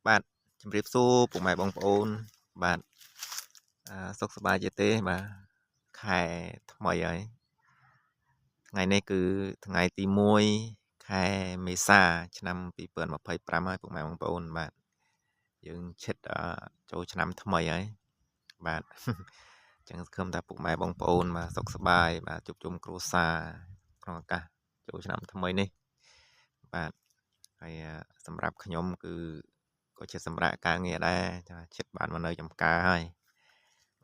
បាទជំរាបសួរពុកម៉ែបងប្អូនបាទសុខសប្បាយជាទេបាទខែថ្មីហើយថ្ងៃនេះគឺថ្ងៃទី1ខែមេសាឆ្នាំ2025ហើយពុកម៉ែបងប្អូនបាទយើងឈិតចូលឆ្នាំថ្មីហើយបាទចឹងសង្ឃឹមថាពុកម៉ែបងប្អូនបាទសុខសប្បាយបាទជួបជុំគ្រួសារក្នុងឱកាសចូលឆ្នាំថ្មីនេះបាទហើយសម្រាប់ខ្ញុំគឺក៏ជាសម្រាប់ការងារដែរថាជិតបានមកនៅចំការហើយ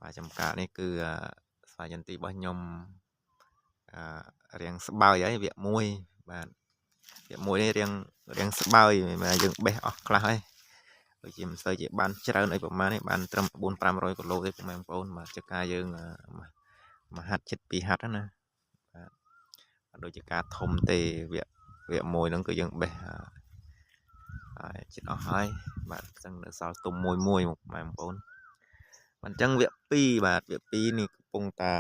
បាទចំការនេះគឺស្វ័យយន្ទីរបស់ខ្ញុំរៀងស្បើយហើយវគ្គ1បាទវគ្គ1នេះរៀងស្បើយយើងបេះអស់ខ្លះហើយដូចជាមិនសូវជាបានច្រើនអីប្រហែលនេះបានត្រឹម400-500គីឡូទេពុកម៉ែបងប្អូនបាទចការយើងមកហាត់ចិត្ត2ហាត់ណាបាទអត់ដូចជាការធំទេវគ្គ1ហ្នឹងគឺយើងបេះហើយចិត្តអស់ហើយបាទអញ្ចឹងនៅសល់ទុំមួយមកម៉ែបងប្អូនបាទអញ្ចឹងវគ្គ2បាទវគ្គ2នេះកំពុងតែ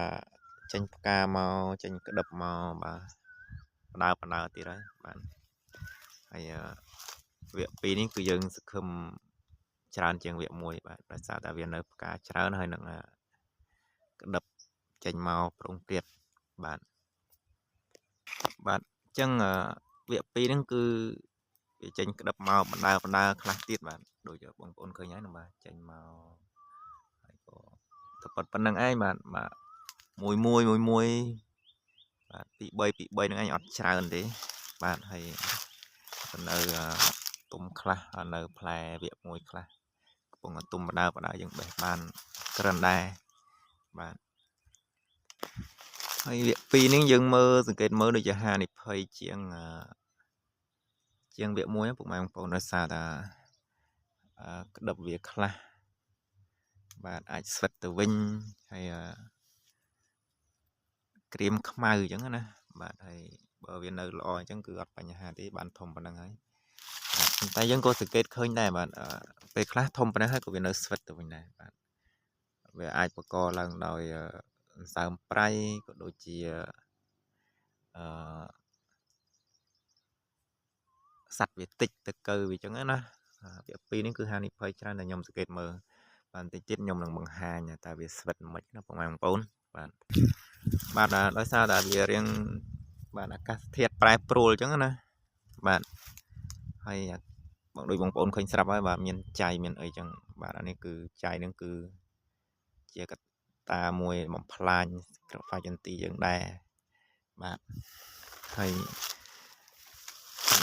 ចេញផ្កាមកចេញក្តឹបមកបាទបណ្ដើទៀតហើយបាទហើយវគ្គ2នេះគឺយើងសង្ឃឹមច្រើនជាងវគ្គ1បាទដោយសារតែវានៅផ្កាច្រើនហើយនឹងក្តឹបចេញមកប្រងទៀតបាទអញ្ចឹងវគ្គ2ហ្នឹងគឺវាចេញក្តឹបមកបណ្ដើខ្លះទៀតបាទដូចបងប្អូនឃើញហើយបាទចេញមកហើយក៏តែប៉ុណ្្នឹងឯងបាទមួយបាទពី3ហ្នឹងឯងអត់ច្រើនទេបាទហើយនៅទុំខ្លះនៅផ្លែវគ្គ1ខ្លះកំពុងទុំបណ្ដើយើងបេះបានក្រិនដែរបាទហើយវគ្គ2នេះយើងសង្កេតមើលដូចជាហានិភ័យជាងវគ្គ1ពុកម៉ែបងប្អូនដោយសារតែក្តឹបវាខ្លះបាទអាចស្វិតទៅវិញហើយក្រៀមខ្មៅអញ្ចឹងណាបាទហើយបើវានៅល្អអញ្ចឹងគឺអត់បញ្ហាទេបានធំប៉ុណ្ណឹងហើយតែយើងក៏សង្កេតឃើញដែរបាទពេលខ្លះធំប៉ុណ្ណឹងហើយក៏វានៅស្វិតទៅវិញដែរបាទវាអាចបង្កឡើងដោយសើមប្រៃក៏ដូចជាសត្វវាតិចទៅកើវាអញ្ចឹងណាវគ្គ2នេះគឺហានិភ័យច្រើនតែខ្ញុំសង្កេតមើលបាទបន្តិចទៀតខ្ញុំនឹងបង្ហាញតែវាស្វិតមិនណាបងប្អូនបាទដោយសារតែវារៀងបាទអាកាសធាតុប្រែប្រួលអញ្ចឹងណាបាទហើយដូចបងប្អូនឃើញស្រាប់ហើយបាទមានចៃមានអីចឹងបាទអានេះគឺចៃនឹងគឺជាកត្តាមួយបំផ្លាញស្វ័យយន្ទីយើងដែរបាទហើយ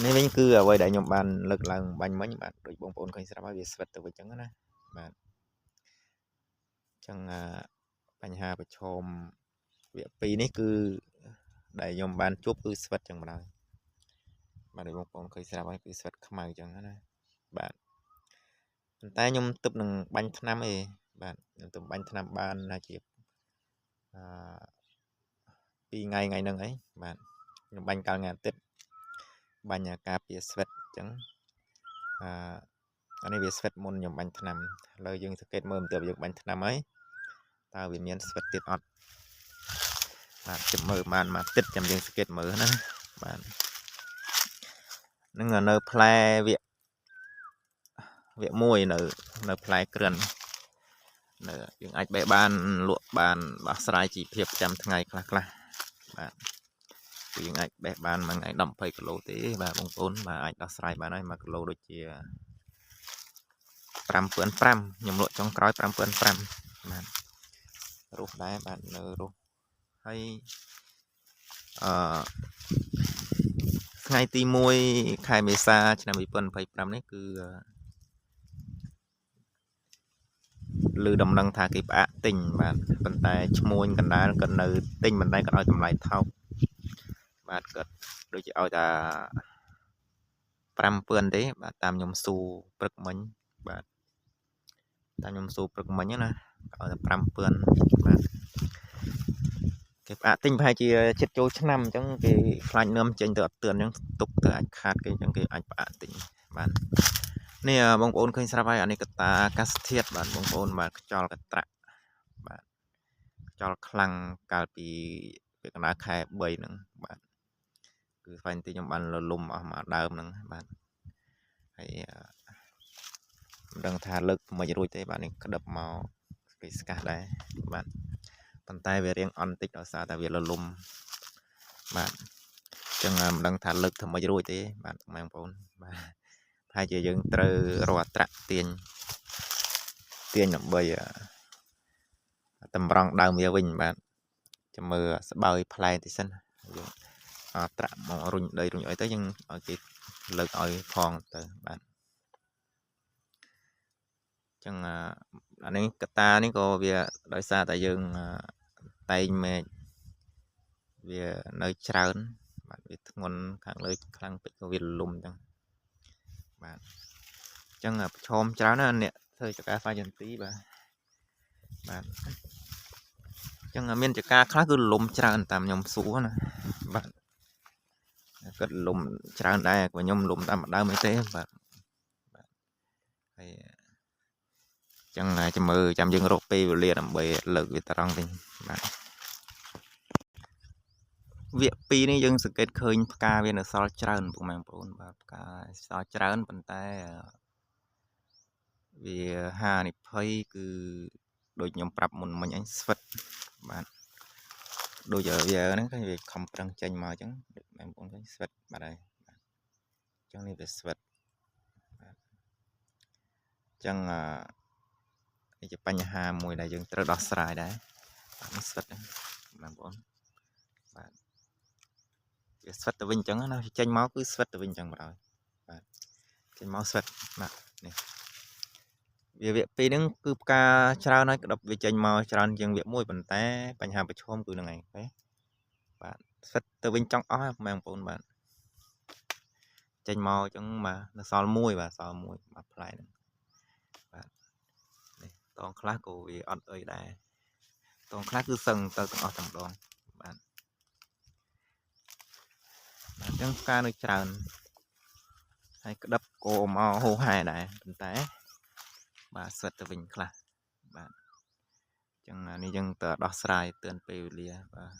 នេះវិញគឺអ្វីដែលខ្ញុំបានលើកឡើងបាញ់មិញបាទដូចបងប្អូនឃើញស្រាប់ហើយវាស្វិតទៅវិញចឹងណាបាទចឹងបញ្ហាប្រឈមវគ្គ2នេះគឺដែលខ្ញុំបានជួបគឺស្វិតចឹងម្ដងបាទដូចបងប្អូនឃើញស្រាប់ហើយគឺស្វិតខ្មៅចឹងណាបាទប៉ុន្តែខ្ញុំទើបនឹងបាញ់ថ្នាំឯងបាទខ្ញុំទើបបាញ់ថ្នាំបានណាជា2ថ្ងៃហ្នឹងឯងបាទខ្ញុំបាញ់កាលថ្ងៃអាទិត្យបាញ់ការពារស្វិតអញ្ចឹងអានេះវាស្វិតមុនខ្ញុំបាញ់ថ្នាំឥឡូវយើងសង្កេតមើលបន្ទាប់យើងបាញ់ថ្នាំហើយតើវាមានស្វិតទៀតអត់បាទចាំមើលបានមកទឹកចាំយើងសង្កេតមើលណាបាទនឹងនៅផ្លែវគ្គ1នៅផ្លែក្រិននៅយើងអាចបេះបានលក់បានដោះស្រាយជីវភាពប្រចាំថ្ងៃខ្លះបាទគឺយើងអាចបេះបានមួយថ្ងៃ10-20គីឡូទេបាទបងប្អូនបាទអាចដោះស្រាយបានហើយ1គីឡូដូចជា5,500ខ្ញុំលក់ចុងក្រោយ5,500បាទរស់ដែរបាទនៅរស់ហើយថ្ងៃទី1ខែមេសាឆ្នាំ2025នេះគឺឮដំណឹងថាគេផ្អាកទិញបាទប៉ុន្តែឈ្មួញកណ្ដាលក៏នៅទិញមិនដែរក៏ឲ្យតម្លៃថោកបាទគាត់ដូចជាឲ្យតែ5,000ទេបាទតាមខ្ញុំស៊ូព្រឹកមិញបាទតាមខ្ញុំស៊ូព្រឹកមិញណាឲ្យតែ5,000បាទគេផ្អាកទិញប្រហែលជាចិត្តចូលឆ្នាំអញ្ចឹងគេខ្លាចនាំចេញទៅអត់ទឿនអញ្ចឹងទុកទៅអាចខាតគេអញ្ចឹងគេអាចផ្អាកទិញបាទនេះបងប្អូនឃើញស្រាប់ហើយអានេះកត្តាអាកាសធាតុបាទបងប្អូនបាទខ្យល់កន្ត្រាក់បាទខ្យល់ខ្លាំងកាលពីពេលកណ្ដាលខែ3ហ្នឹងបាទគឺស្វែងទីខ្ញុំបានលលំអស់មកដើមហ្នឹងបាទហើយ đang thả lực mà rồi thế bạn này đập màu cái ska đấy bạn bàn tay về riêng on tích ở xa tại vì là lùm bạn chẳng đang thả lực mà rồi thế bạn mang phone mà hai chị dừng từ rồi trạ tiền tiền làm bây tầm rong đào mía vinh bạn cho mưa bao play thì sân trạ mà rung đây rung ấy tới nhưng ở cái lực ở phòng từ bạn chẳng anh ấy ta này có việc đợi xa tại dương tay mẹ việc nơi trơn bạn biết ngon kháng lời kháng bị có việc lùm chẳng bạn chẳng chôm trơn anh nè thôi cho cá pha dần tí bạn chẳng miên cho cá khác cứ lùm trơn tạm nhom sú nè bạn cất lùm trơn đây của nhom lùm tạm đau mấy thế bạn hay chẳng cho mơ chăm dương rô pi liền làm bề lực vì ta thì bạn việc pi này dân sự kết khơi ca viên ở sau trơn của mình bốn và ca sau trơn bàn tay vì hà này phơi cứ đôi nhóm pรับmình anh svật bạn đôi giờ nó cái việc không trăng tranh mà chẳng mình cũng thấy svật mà đây chẳng nên về svật chẳng cái chụp bánh hà mùi đại dương trơ đỏ sài đấy svật mà bốn bạn svật từ bên chẳng nó tranh máu cứ svật từ bên chẳng rồi tranh máu svật mà việc pi đứng cứ ca trao nói đọc về tranh máu trao nhưng việc môi bàn tay bánh hà bạch hôm cứ này đấy bạn svật từ bên trong ó mang bốn bạn tranh màu chẳng mà nó sao mùi và sao mùi mà lại toàn khác của vì ăn ơi đây toàn khác cứ sừng tao ở tầm đoàn bạn chẳng ca nơi tràn hay cái đập cổ màu hồ hài này bình té và sượt từ bình là bạn chẳng là đi dân tờ đỏ sài tên pê lia và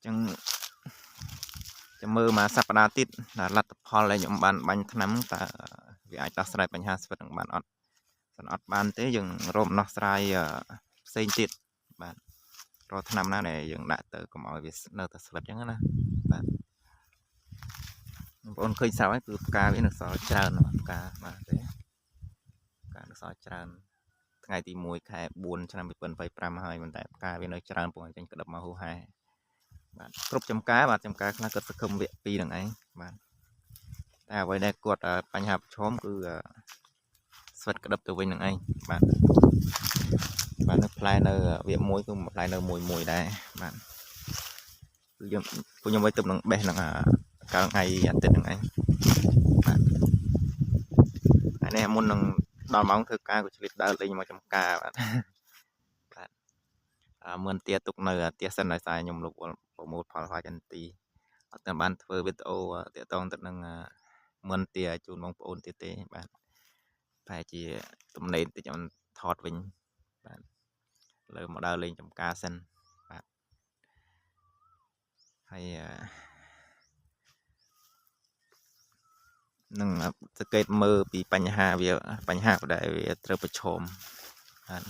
chẳng mơ mà sắp đa tít là lật phò lại những bạn bánh nắm ta vì ai đỏ sài bánh ha sượt bạn ọt ọt ban tế dừng rôm đỏ sài xây tít bạn rồi năm nay này dừng đã từ có mọi việc nơi ta sượt chẳng na bạn bọn khơi sao ấy cứ ca với nó sao tràn ca mà thế ca nó sao tràn ngày thì mùi khai buồn cho nên bị phần phải pram hơi mình tại ca với nó tràn buồn trên cái đập mà hô hai bạn cướp chấm cá bạn chấm cá nó có không bị pi đằng ấy bạn với đây cuột bánh hạp chóm cứ xuất cái đập từ bên đằng ấy bạn nó play nơi việc muối cứ một play nơi mùi mùi đấy bạn cứ dùng với tụm đằng bè đằng cả ngày ăn tết đằng ấy anh em muốn đằng đòn bóng thư ca của lịch đợt lên mà chấm cá bạn mượn tia tục nơi tia sân lại xài nhung lục của một pháo hoa chân tì ở ban phơi video tia tông tức năng mượn tia chun bóng ôn tia tê bạn phải chỉ tụm lên thì chọn thọt vinh bạn lời một đào lên trong ca sân bạn hay nâng kết mơ bị bánh hà việc bánh hà của đại về trơ bạch chôm bạn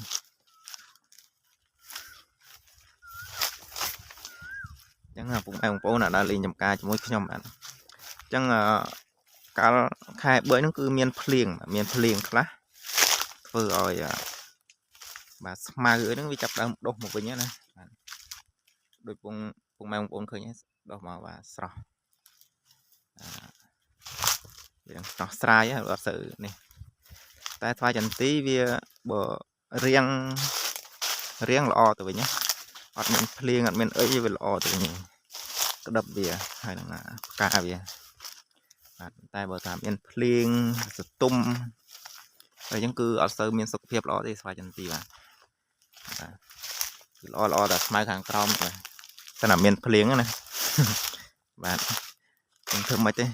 chẳng là cũng ông bố là đã lên trong ca cho mỗi nhóm bạn chẳng cá khai bơi nó cứ miền phlieng khá vừa rồi bà mà gửi nó bị chập đâm đốt một bên nhé này đôi vùng vùng mai vùng khơi nhé đốt màu và sọ nó sai á là sự này tai thoa chân tí vì bờ riêng riêng lọ từ nhé ọt mình phlieng ọt mình ấy về lọ từ nhỉ cái đập bìa hay là ca bìa tai bờ thảm miền phlieng tum rồi những cứ ở sơ miền sục phép lọ thì xoay chân tí mà lọ là mai hàng trom rồi cái là miền phlieng này bạn cũng thơm mấy thế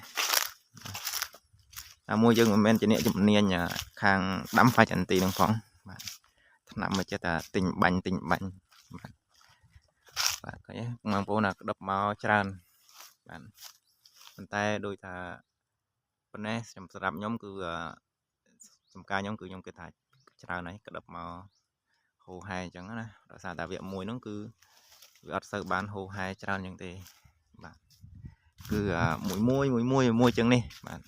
mua dân men chỉ nè chụp niên nhà hàng đắm phải chân tí đồng phóng nằm mà chết là tình bánh cái mang phố là đập máu tràn bạn tay đôi thà bên này làm sập nhóm cứ ចំការខ្ញុំគឺខ្ញុំគិតថាច្រើនហើយក្តឹបមកហូរហែអញ្ចឹងណាដោយសារតែវគ្គមួយហ្នឹងគឺវាអត់សូវបានហូរហែច្រើនអញ្ចឹងទេបាទគឺមួយអញ្ចឹងនេះបាទ